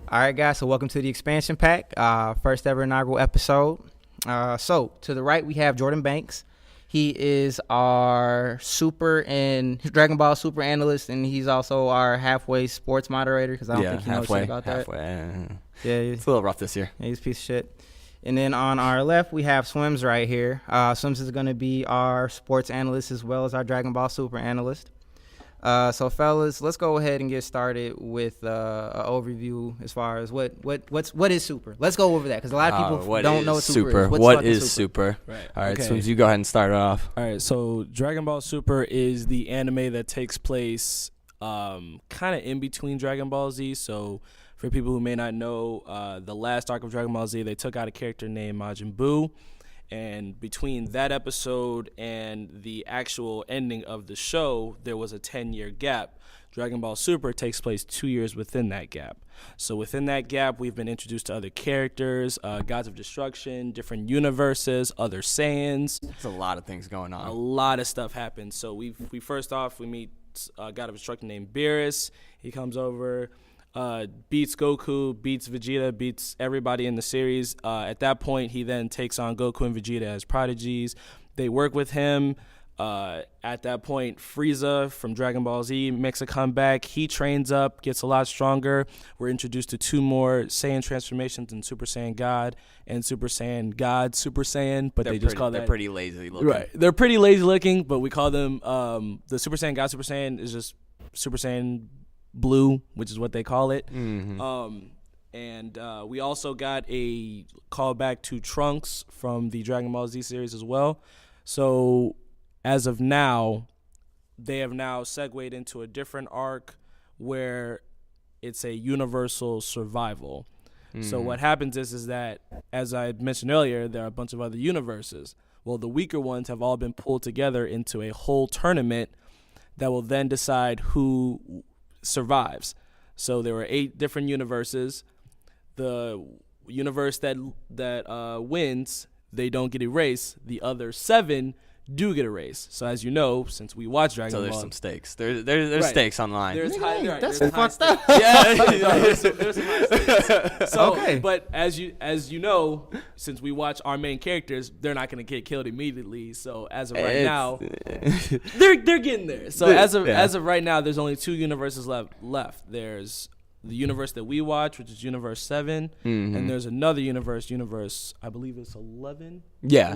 All right, guys, so welcome to the expansion pack, first ever inaugural episode. So to the right, we have Jordan Banks. He is our Dragon Ball Super analyst, and he's also our halfway sports moderator because I don't think he knows shit about that. Yeah, it's a little rough this year. Yeah, he's a piece of shit. And then on our left, we have Swims right here. Swims is going to be our sports analyst as well as our Dragon Ball Super analyst. So, fellas, let's go ahead and get started with an overview as far as what is Super. Let's go over that because a lot of people don't know what Super is. What is Super? Right. All right, Okay. Swims, you go ahead and start it off. All right, so Dragon Ball Super is the anime that takes place kind of in between Dragon Ball Z. So for people who may not know, the last arc of Dragon Ball Z, they took out a character named Majin Buu. And between that episode and the actual ending of the show, there was a 10-year gap. Dragon Ball Super takes place 2 years within that gap. So within that gap, we've been introduced to other characters, gods of destruction, different universes, other Saiyans. There's a lot of things going on. A lot of stuff happens. So we first off, we meet a god of destruction named Beerus. He comes over, beats Goku, beats Vegeta, beats everybody in the series. At that point, he then takes on Goku and Vegeta as prodigies. They work with him. At that point, Frieza from Dragon Ball Z makes a comeback. He trains up, gets a lot stronger. We're introduced to two more Saiyan transformations in Super Saiyan God and Super Saiyan God Super Saiyan, but they just call that... They're pretty lazy looking. Right. They're pretty lazy looking, but we call them... the Super Saiyan God Super Saiyan is just Super Saiyan Blue, which is what they call it. Mm-hmm. And we also got a callback to Trunks from the Dragon Ball Z series as well. So as of now, they have now segued into a different arc where it's a universal survival. So what happens is that, as I mentioned earlier, there are a bunch of other universes. Well, the weaker ones have all been pulled together into a whole tournament that will then decide who survives. So there were 8 different universes. The universe that wins, they don't get erased. The other 7 do get erased. So as you know, since we watch Dragon Ball, there's some stakes. There's stakes online. There's That's fucked up. Yeah, there's some high stakes. So, Okay. but as you know, since we watch our main characters, they're not going to get killed immediately. So as of right now, they're getting there. So as of right now, there's only 2 universes left. There's the universe that we watch, which is Universe 7, and there's another universe, I believe it's 11. Yeah.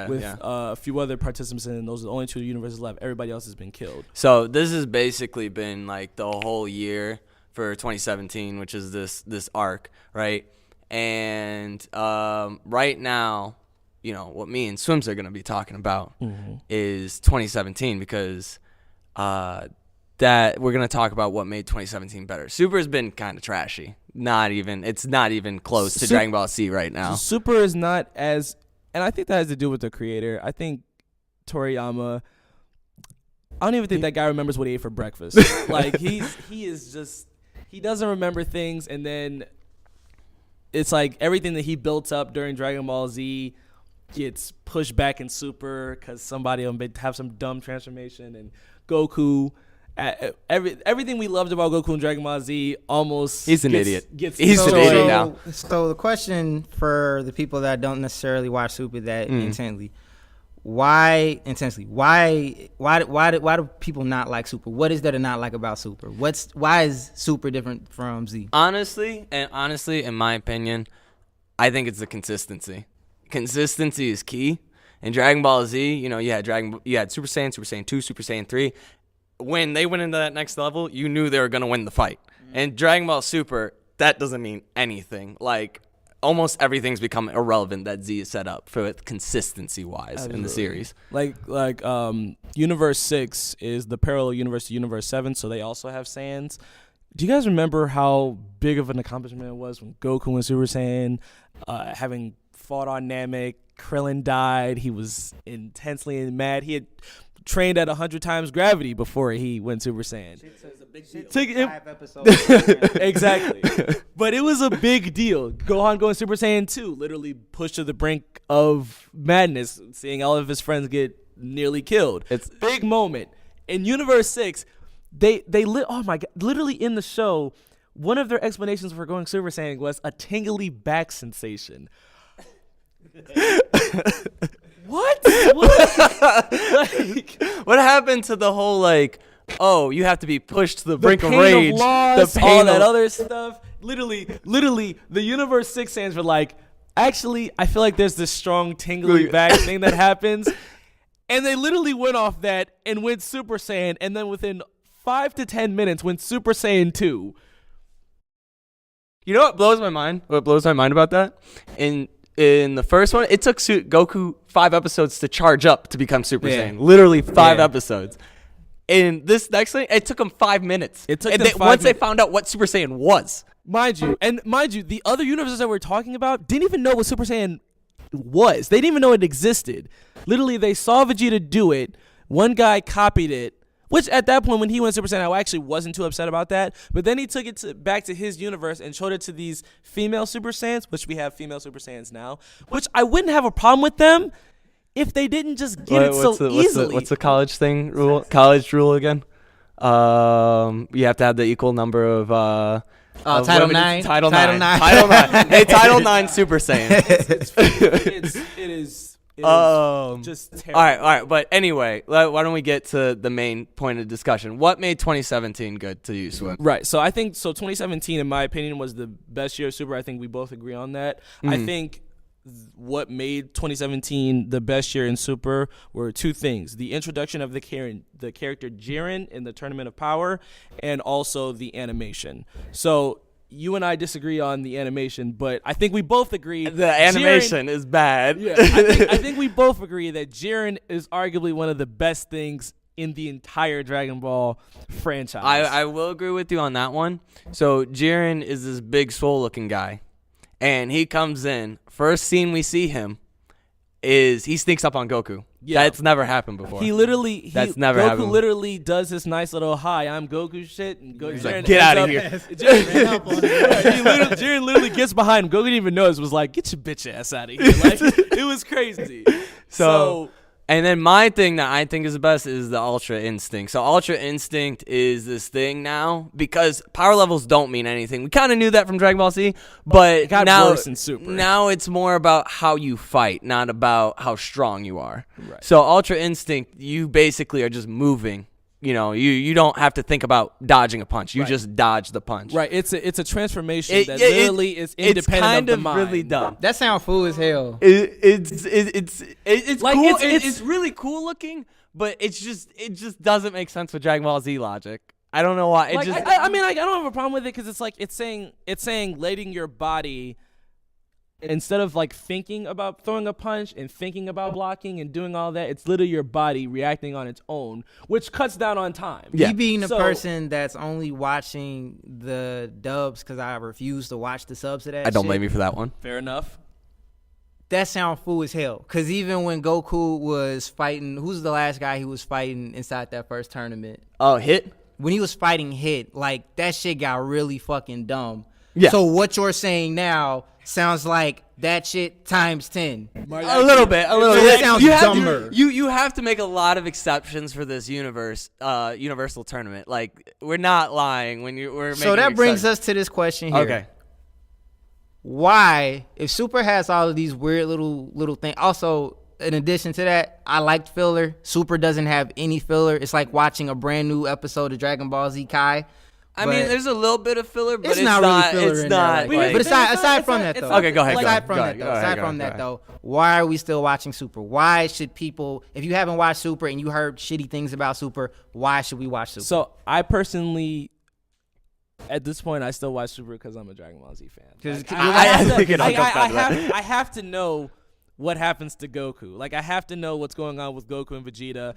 With a few other participants, and those are the only 2 universes left. Everybody else has been killed. So this has basically been like the whole year for 2017, which is this arc, right? And right now, you know, what me and Swims are going to be talking about is 2017 because that we're going to talk about what made 2017 better. Super has been kind of trashy. It's not even close to Dragon Ball Z right now. Super is not as, and I think that has to do with the creator. I think Toriyama, I don't even think that guy remembers what he ate for breakfast. Like he doesn't remember things, and then it's like everything that he built up during Dragon Ball Z gets pushed back in Super because somebody will have some dumb transformation, and Goku. Everything we loved about Goku and Dragon Ball Z almost he's an idiot. He's an idiot now. So the question for the people that don't necessarily watch Super that intently, why do people not like Super? What is there to not like about Super? Why is Super different from Z? Honestly, in my opinion, I think it's the consistency. Consistency is key. In Dragon Ball Z, you know, you had Super Saiyan, Super Saiyan 2, Super Saiyan 3. When they went into that next level, you knew they were going to win the fight. And Dragon Ball Super, that doesn't mean anything. Like, almost everything's become irrelevant that Z is set up for consistency-wise in the series. Like Universe 6 is the parallel universe to Universe 7, so they also have Saiyans. Do you guys remember how big of an accomplishment it was when Goku and Super Saiyan, having fought on Namek, Krillin died, he was intensely mad. He had trained at 100 times gravity before he went Super Saiyan. It's a big deal. 5 episodes. Exactly. But it was a big deal. Gohan going Super Saiyan 2, literally pushed to the brink of madness, seeing all of his friends get nearly killed. It's a big moment. In Universe 6, they oh my God, literally in the show, one of their explanations for going Super Saiyan was a tingly back sensation. What? Like, what happened to the whole like, oh, you have to be pushed to the brink of pain rage, of loss, the pain all of that other stuff. Literally, the Universe 6 Saiyans were like, actually, I feel like there's this strong tingly back thing that happens. And they literally went off that and went Super Saiyan, and then within 5 to 10 minutes went Super Saiyan 2. You know what blows my mind? What blows my mind about that? In the first one, it took Goku 5 episodes to charge up to become Super Saiyan. Literally 5 episodes. In this next thing, it took them 5 minutes. It took and them they, 5 once minutes. they found out what Super Saiyan was. Mind you, the other universes that we're talking about didn't even know what Super Saiyan was. They didn't even know it existed. Literally, they saw Vegeta do it. One guy copied it, which at that point when he went Super Saiyan, I actually wasn't too upset about that. But then he took it back to his universe and showed it to these female Super Saiyans, which we have female Super Saiyans now, which I wouldn't have a problem with them if they didn't just get it so easily. What's the college thing rule? College rule again? You have to have the equal number of Title IX. Title Title IX. IX. Title IX. Hey, Title IX Super Saiyan. It is just terrible. All right. But anyway, why don't we get to the main point of discussion? What made 2017 good to you, Swim? Right. So I think 2017, in my opinion, was the best year of Super. I think we both agree on that. I think what made 2017 the best year in Super were two things: the introduction of the character Jiren in the Tournament of Power, and also the animation. So you and I disagree on the animation, but I think we both agree The animation is bad. Yeah, I think we both agree that Jiren is arguably one of the best things in the entire Dragon Ball franchise. I will agree with you on that one. So Jiren is this big swole-looking guy, and he comes in. First scene we see him is he sneaks up on Goku. Yeah. That's never happened before. That's never Goku happened. literally does this nice little "Hi, I'm Goku" shit, and He's Jiren like, get ends out of up- here. Jiren literally gets behind him. Goku didn't even notice. Was like, "Get your bitch ass out of here!" Like, it was crazy. So And then my thing that I think is the best is the Ultra Instinct. So Ultra Instinct is this thing now because power levels don't mean anything. We kind of knew that from Dragon Ball Z, but it got now, worse in Super. Now it's more about how you fight, not about how strong you are. Right. So Ultra Instinct, you basically are just moving. You know, you don't have to think about dodging a punch. You just dodge the punch. Right. It's a transformation that literally is independent kind of the mind. really dumb. That sound fool as hell. It's Like, cool. it's- It's really cool looking, but it just doesn't make sense with Dragon Ball Z logic. I don't know why. It Like, just I mean, I don't have a problem with it because it's like it's saying letting your body, instead of like thinking about throwing a punch and thinking about blocking and doing all that, it's literally your body reacting on its own, which cuts down on time. Yeah. Me being the So- person that's only watching the dubs because I refuse to watch the subs of that I don't shit, blame you for that one. Fair enough. that sound fool as hell. Because even when Goku was fighting, who's the last guy he was fighting inside that first tournament? Oh, hit. When he was fighting Hit, like, that shit got really fucking dumb. Yeah. So what you're saying now sounds like that shit times 10. A little bit. That sounds you have, dumber. You have to make a lot of exceptions for this universal tournament. Like, we're not lying when we're making So that brings exceptions. us to this question here. Okay. Why, if Super has all of these weird little things, also, in addition to that, I liked filler. Super doesn't have any filler. It's like watching a brand new episode of Dragon Ball Z Kai. I mean, But there's a little bit of filler, but it's not really filler It's in not. there. But aside from that, though. Okay, go ahead. Aside from that, though, why are we still watching Super? Why should people, if you haven't watched Super and you heard shitty things about Super, why should we watch Super? So I personally, at this point, I still watch Super because I'm a Dragon Ball Z fan. 'Cause I think it all comes down to that. I have to know what happens to Goku. Like, I have to know what's going on with Goku and Vegeta.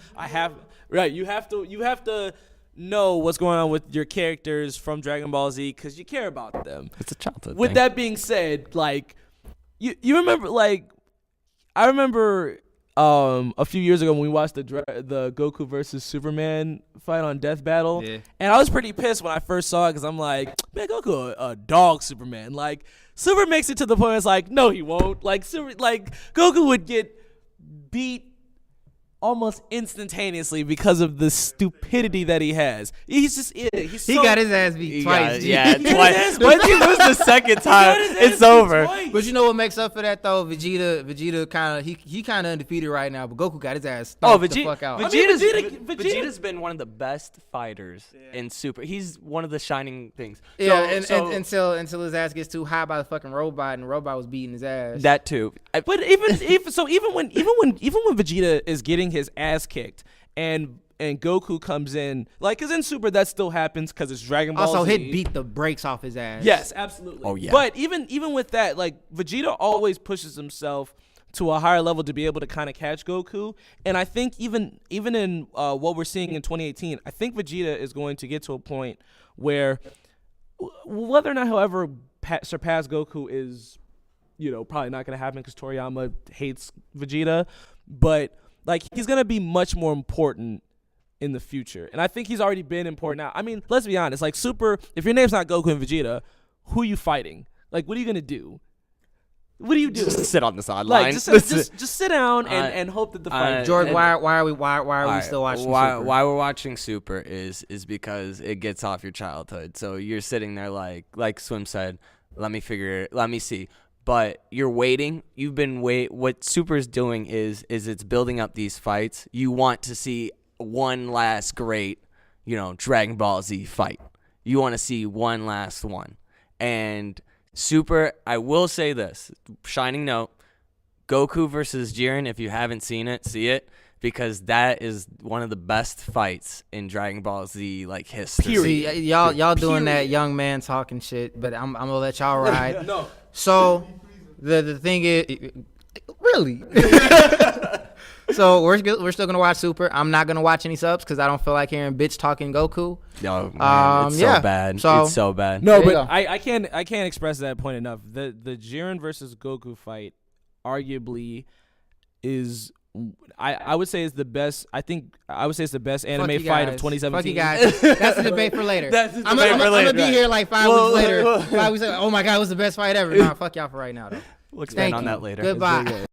You have to know what's going on with your characters from Dragon Ball Z because you care about them. It's a childhood With thing. that being said, like, you remember, like, I remember a few years ago when we watched the Goku versus Superman fight on Death Battle, Yeah. and I was pretty pissed when I first saw it because I'm like, man, Goku a dog Superman. Like, Super makes it to the point where it's like, no, he won't. Like, Goku would get beat almost instantaneously because of the stupidity that he has. He's just he's He so, got his ass beat twice. G. Twice. Once you lose the second time, it's over. But you know what makes up for that though? Vegeta kind of he kind of undefeated right now, but Goku got his ass stomped the fuck out. Vegeta's been one of the best fighters in Super. He's one of the shining things. Yeah, until his ass gets too high by the fucking robot, and the robot was beating his ass. That too. But even when Vegeta is getting his ass kicked and Goku comes in, like, cause in Super that still happens because it's Dragon Ball also, Z. Hit beat the brakes off his ass. Yes, absolutely. Oh yeah. But even with that, like, Vegeta always pushes himself to a higher level to be able to kind of catch Goku. And I think even in what we're seeing in 2018, I think Vegeta is going to get to a point where whether or not he'll ever surpass Goku is, probably not going to happen because Toriyama hates Vegeta. But, like, he's going to be much more important in the future. And I think he's already been important now. I mean, let's be honest. Like, Super, if your name's not Goku and Vegeta, who are you fighting? Like, what are you going to do? What do you do? Just sit on the sideline. Like, just sit down and hope that the fight. Jordan, why are we still watching Super? Why we're watching Super is because it gets off your childhood. So you're sitting there like Swim said, let me see. But you're waiting. What Super is doing is it's building up these fights. You want to see one last great, Dragon Ball Z fight. You want to see one last one. And Super, I will say this, shining note, Goku versus Jiren, if you haven't seen it, see it, because that is one of the best fights in Dragon Ball Z, like, history. See, y'all doing that young man talking shit, but I'm gonna let y'all ride. No. So the thing is, really. So we're still gonna watch Super. I'm not gonna watch any subs because I don't feel like hearing bitch talking Goku. No, man, it's so bad. It's so bad. No, There you but go. I can't express that point enough. The Jiren versus Goku fight arguably is, I would say, is the best. I would say it's the best anime fight of 2017. Fuck you guys. That's the debate for later. I'm gonna be here like 5 weeks later. 5 weeks later. Oh my god, it was the best fight ever. Nah, fuck y'all for right now though. We'll expand Thank on you. that later. Goodbye.